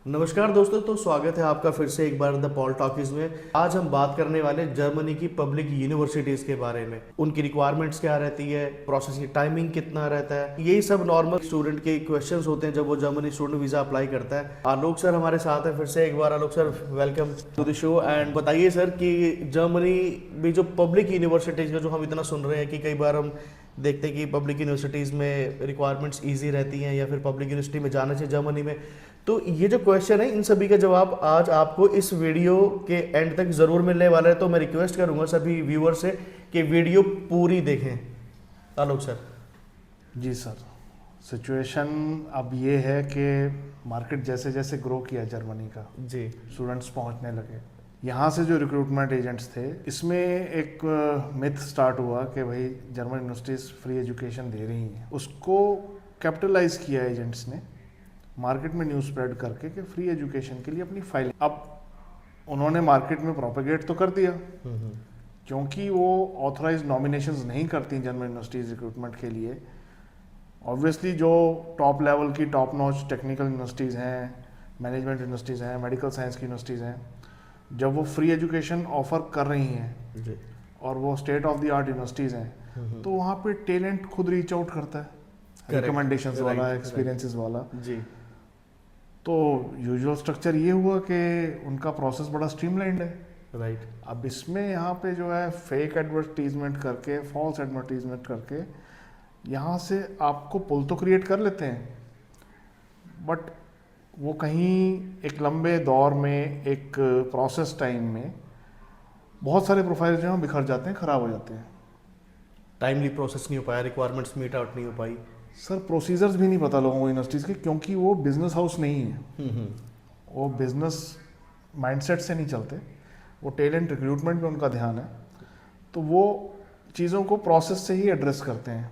नमस्कार दोस्तों, तो स्वागत है आपका फिर से एक बार द पॉल टॉकीज में। आज हम बात करने वाले जर्मनी की पब्लिक यूनिवर्सिटीज़ के बारे में। उनकी रिक्वायरमेंट्स क्या रहती है, प्रोसेस की टाइमिंग कितना रहता है, यही सब नॉर्मल स्टूडेंट के क्वेश्चंस होते हैं जब वो जर्मनी स्टूडेंट वीज़ा अप्लाई करता है। आलोक सर हमारे साथ है फिर से एक बार। Alok sir, welcome to the show. And बताइए सर कि जर्मनी में जो पब्लिक यूनिवर्सिटीज़ का जो हम इतना सुन रहे हैं कि कई बार हम देखते हैं कि पब्लिक यूनिवर्सिटीज़ में रिक्वायरमेंट्स ईजी रहती हैं या फिर पब्लिक यूनिवर्सिटी में जाना चाहिए जर्मनी में। तो ये जो क्वेश्चन है, इन सभी का जवाब आज आपको इस वीडियो के एंड तक ज़रूर मिलने वाला है। तो मैं रिक्वेस्ट करूंगा सभी व्यूअर से कि वीडियो पूरी देखें। आलोक सर। जी सर, सिचुएशन अब ये है कि मार्केट जैसे जैसे ग्रो किया जर्मनी का, जी, स्टूडेंट्स पहुंचने लगे। यहाँ से जो रिक्रूटमेंट एजेंट्स थे, इसमें एक मिथ स्टार्ट हुआ कि भाई जर्मन यूनिवर्सिटीज़ फ्री एजुकेशन दे रही हैं। उसको कैपिटलाइज किया एजेंट्स ने मार्केट में न्यूज़ स्प्रेड करके कि फ्री एजुकेशन के लिए अपनी फाइल। अब उन्होंने मार्केट में प्रोपेगेट तो कर दिया, क्योंकि वो ऑथराइज नॉमिनेशंस नहीं करती जर्मन यूनिवर्सिटीज़ रिक्रूटमेंट के लिए। ऑब्वियसली जो टॉप लेवल की टॉप नॉच टेक्निकल यूनिवर्सिटीज़ हैं, मैनेजमेंट यूनिवर्सिटीज़ हैं, मेडिकल साइंस की यूनिवर्सिटीज़ हैं, जब वो फ्री एजुकेशन ऑफर कर रही हैं जी, और वो state of the art universities हैं, तो वहाँ पे टैलेंट खुद रीच आउट करता है, रिकमेंडेशंस वाला, एक्सपीरियंसेस वाला। जी, तो यूजुअल स्ट्रक्चर ये हुआ कि उनका प्रोसेस बड़ा स्ट्रीमलाइंड है। राइट। अब इसमें यहाँ पे जो है फेक एडवर्टीजमेंट करके, फॉल्स एडवर्टीजमेंट करके यहाँ से आपको पुल तो क्रिएट कर लेते हैं, बट वो कहीं एक लंबे दौर में, एक प्रोसेस टाइम में बहुत सारे प्रोफाइल जो हैं बिखर जाते हैं, ख़राब हो जाते हैं। टाइमली प्रोसेस नहीं हो पाया, रिक्वायरमेंट्स मीट आउट नहीं हो पाई। सर प्रोसीजर्स भी नहीं पता लोगों को यूनिवर्सिटीज़ के, क्योंकि वो बिजनेस हाउस नहीं है, वो बिजनेस माइंडसेट से नहीं चलते, वो टैलेंट रिक्रूटमेंट में उनका ध्यान है। तो वो चीज़ों को प्रोसेस से ही एड्रेस करते हैं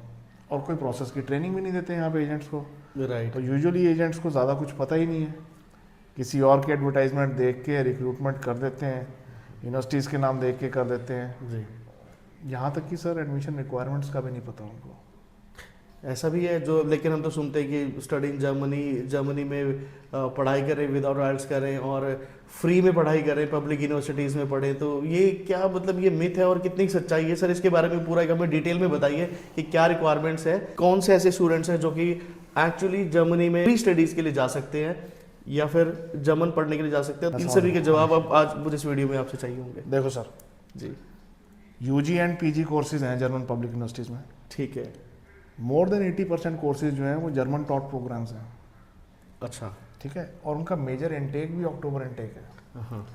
और कोई प्रोसेस की ट्रेनिंग भी नहीं देते यहाँ पे एजेंट्स को। राइट। तो यूजुअली एजेंट्स को ज़्यादा कुछ पता ही नहीं है, किसी और की एडवर्टाइजमेंट देख के रिक्रूटमेंट कर देते हैं, यूनिवर्सिटीज़ के नाम देख के कर देते हैं। जी, यहाँ तक कि सर एडमिशन रिक्वायरमेंट्स का भी नहीं पता उनको। ऐसा भी है जो, लेकिन हम तो सुनते हैं कि स्टडी इन जर्मनी में पढ़ाई करें, विदाउट आइल्स करें और फ्री में पढ़ाई करें, पब्लिक यूनिवर्सिटीज़ में पढ़ें। तो ये क्या मतलब, ये मिथ है और कितनी सच्चाई है सर? इसके बारे में पूरा एक हमें डिटेल में बताइए कि क्या रिक्वायरमेंट्स है, कौन से ऐसे स्टूडेंट्स हैं जो कि एक्चुअली जर्मनी में फ्री स्टडीज़ के लिए जा सकते हैं या फिर जर्मन पढ़ने के लिए जा सकते हैं। इन सभी के जवाब अब आज मुझे इस वीडियो में आपसे चाहिए होंगे। देखो सर, जी, यूजी एंड पीजी कोर्सेज हैं जर्मन पब्लिक यूनिवर्सिटीज़ में। ठीक है। मोर देन 80% कोर्सेज जो हैं वो जर्मन टॉट प्रोग्राम्स हैं। अच्छा। ठीक है, और उनका मेजर इनटेक भी अक्टूबर इनटेक है। हाँ।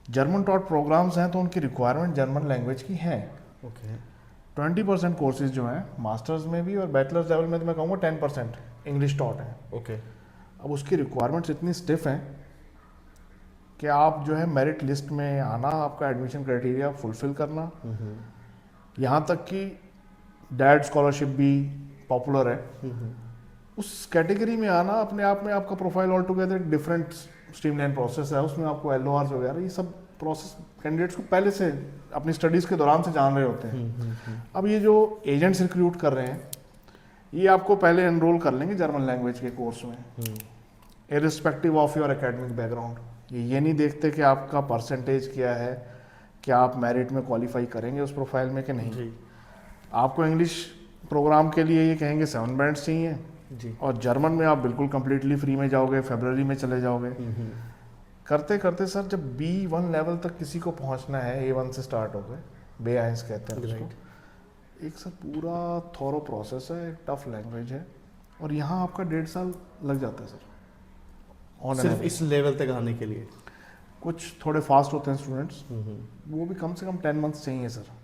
जर्मन टॉट प्रोग्राम्स हैं तो उनकी रिक्वायरमेंट जर्मन लैंग्वेज की है। ओके। 20% कोर्सेज जो हैं मास्टर्स में भी और बैचलर्स लेवल में, तो मैं कहूँगा 10% इंग्लिश टॉट है। ओके। अब उसकी रिक्वायरमेंट्स इतनी स्टिफ हैं कि आप जो है मेरिट लिस्ट में आना, आपका एडमिशन क्राइटेरिया फुलफिल करना, यहाँ तक कि डैड स्कॉलरशिप भी पॉपुलर है, उस कैटेगरी में आना अपने आप में आपका प्रोफाइल ऑल टुगेदर एक डिफरेंट स्ट्रीमलाइन प्रोसेस है। उसमें आपको LORs वगैरह ये सब प्रोसेस कैंडिडेट्स को पहले से अपनी स्टडीज़ के दौरान से जान रहे होते हैं। अब ये जो एजेंट्स रिक्रूट कर रहे हैं, ये आपको पहले एनरोल कर लेंगे जर्मन लैंग्वेज के कोर्स में, irrespective of your academic background. ये नहीं देखते कि आपका परसेंटेज क्या है, क्या आप मेरिट में क्वालिफाई करेंगे उस प्रोफाइल में कि नहीं। जी, आपको इंग्लिश प्रोग्राम के लिए ये कहेंगे 7 बैंड्स चाहिए, जी। और जर्मन में आप बिल्कुल कम्प्लीटली फ्री में जाओगे, फरवरी में चले जाओगे। करते करते सर जब B1 लेवल तक किसी को पहुंचना है, A1 से स्टार्ट हो गए, B1 कहते हैं उसको, एक सर पूरा थॉरो प्रोसेस है, एक टफ लैंग्वेज है, और यहाँ आपका 1.5 साल लग जाता है सर सिर्फ इस लेवल तक आने के लिए। कुछ थोड़े फास्ट होते हैं स्टूडेंट्स, वो भी कम से कम 10 मंथ्स चाहिए सर।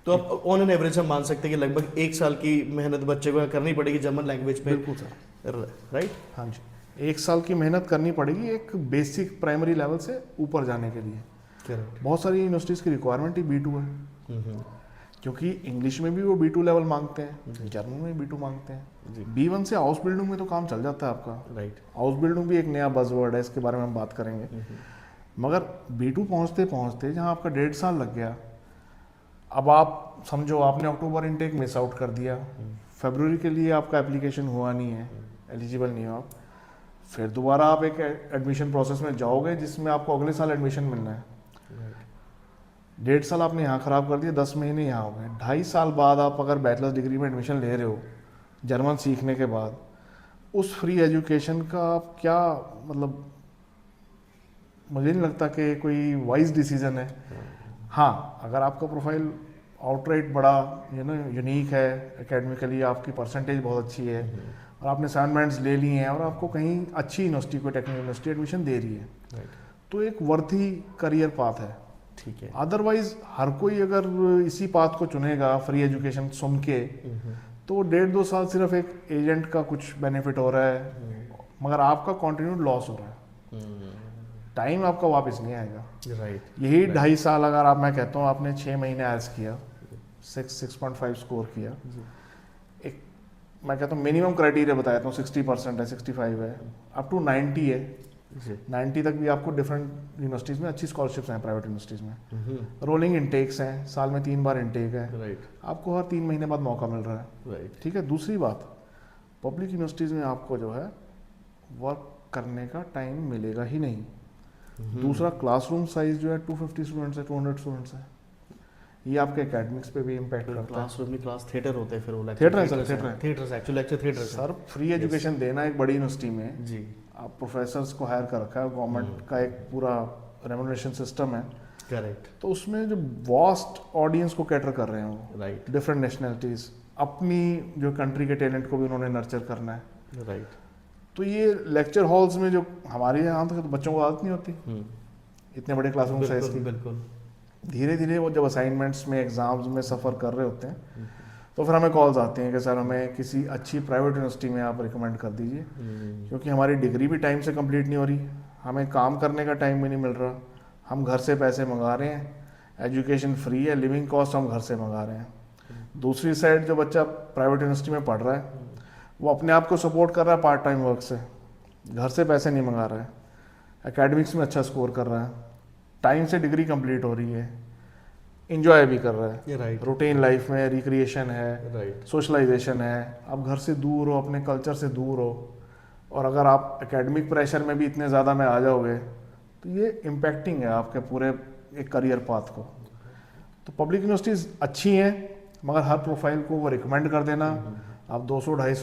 तो अब ऑन एन एवरेज हम मान सकते हैं कि लगभग 1 साल की मेहनत बच्चे को करनी पड़ेगी जर्मन लैंग्वेज पे। बिल्कुल सर, राइट। हाँ जी, 1 साल की मेहनत करनी पड़ेगी एक बेसिक प्राइमरी लेवल से ऊपर जाने के लिए। करेक्ट। बहुत सारी यूनिवर्सिटीज़ की रिक्वायरमेंट ही B2 है, क्योंकि इंग्लिश में भी वो B2 लेवल मांगते हैं, जर्मन में B2 मांगते हैं। B1 से हाउस बिल्डिंग में तो काम चल जाता है आपका। राइट। हाउस बिल्डिंग भी एक नया बज़वर्ड है, इसके बारे में हम बात करेंगे। मगर B2 पहुंचते पहुंचते जहां आपका 1.5 साल लग गया, अब आप समझो आपने अक्टूबर इनटेक मिस आउट कर दिया, फरवरी के लिए आपका एप्लीकेशन हुआ नहीं है, एलिजिबल नहीं हो आप, फिर दोबारा आप एक एडमिशन प्रोसेस में जाओगे जिसमें आपको अगले साल एडमिशन मिलना है। 1.5 साल आपने यहाँ ख़राब कर दिया, 10 महीने यहाँ हो गए। 2.5 साल बाद आप अगर बैचलर्स डिग्री में एडमिशन ले रहे हो जर्मन सीखने के बाद, उस फ्री एजुकेशन का आप क्या मतलब, मुझे नहीं लगता कि कोई वाइज डिसीजन है। हाँ, अगर आपका प्रोफाइल आउटराइट बड़ा यूनिक है, एकेडमिकली आपकी परसेंटेज बहुत अच्छी है और आपने 7 बैंड्स ले लिए हैं और आपको कहीं अच्छी यूनिवर्सिटी, कोई टेक्निकल यूनिवर्सिटी एडमिशन दे रही है, तो एक वर्थी करियर पाथ है। ठीक है। अदरवाइज हर कोई अगर इसी पाथ को चुनेगा फ्री एजुकेशन सुन के, तो 1.5-2 साल सिर्फ एक एजेंट का कुछ बेनिफिट हो रहा है, मगर आपका कॉन्टिन्यूड लॉस हो रहा है, टाइम आपका वापस नहीं आएगा। राइट। यही 2.5 साल अगर आप, मैं कहता हूँ आपने 6 महीने आयल्स किया, 6.5 स्कोर किया, एक मैं कहता हूँ मिनिमम क्राइटेरिया बताया हूँ 60% है, 65 है, अप टू 90 है, 90 तक भी आपको डिफरेंट यूनिवर्सिटीज़ में अच्छी स्कॉलरशिप्स हैं, प्राइवेट यूनिवर्सिटीज़ में रोलिंग इनटेक्स हैं, साल में 3 बार इनटेक है, राइट। आपको हर 3 महीने बाद मौका मिल रहा है। राइट। ठीक है। दूसरी बात, पब्लिक यूनिवर्सिटीज़ में आपको जो है वर्क करने का टाइम मिलेगा ही नहीं। दूसरा, क्लासरूम साइज जो है 250 स्टूडेंट्स है, 200 स्टूडेंट्स है, ये आपके एकेडमिक्स पे भी इम्पैक्ट करता है। क्लासरूम में क्लास थिएटर होते हैं, फिर वो थिएटर है सर, थिएटर है, theatres, actually lecture theatre sir. Free education देना एक बड़ी यूनिवर्सिटी में, जी, आप प्रोफेसर्स को हायर कर रखा है, गवर्नमेंट का एक पूरा रेमुनरेशन सिस्टम है, करेक्ट, तो उसमें जो वास्ट ऑडियंस को कैटर कर रहे हैं वो राइट, डिफरेंट नेशनलिटीज़, अपनी जो कंट्री के टैलेंट को भी उन्होंने नर्चर करना है। राइट। तो ये लेक्चर हॉल्स में जो हमारे यहाँ तक तो बच्चों को आदत नहीं होती इतने बड़े क्लासरूम साइज की। बिल्कुल। धीरे धीरे वो जब असाइनमेंट्स में, एग्जाम्स में सफ़र कर रहे होते हैं, तो फिर हमें कॉल्स आती हैं कि सर हमें किसी अच्छी प्राइवेट यूनिवर्सिटी में आप रिकमेंड कर दीजिए, क्योंकि हमारी डिग्री भी टाइम से कंप्लीट नहीं हो रही, हमें काम करने का टाइम भी नहीं मिल रहा, हम घर से पैसे मंगा रहे हैं, एजुकेशन फ्री है, लिविंग कॉस्ट हम घर से मंगा रहे हैं। दूसरी साइड जो बच्चा प्राइवेट यूनिवर्सिटी में पढ़ रहा है वो अपने आप को सपोर्ट कर रहा है पार्ट टाइम वर्क से, घर से पैसे नहीं मंगा रहा है, एकेडमिक्स में अच्छा स्कोर कर रहा है, टाइम से डिग्री कंप्लीट हो रही है, इंजॉय भी कर रहा है, राइट, रूटीन लाइफ में रिक्रिएशन है, राइट, सोशलाइजेशन है, आप घर से दूर हो, अपने कल्चर से दूर हो, और अगर आप एकेडमिक प्रेशर में भी इतने ज़्यादा में आ जाओगे तो ये इम्पैक्टिंग है आपके पूरे एक करियर पाथ को। तो पब्लिक यूनिवर्सिटीज़ अच्छी हैं, मगर हर प्रोफाइल को वो रिकमेंड कर देना, आप 200-250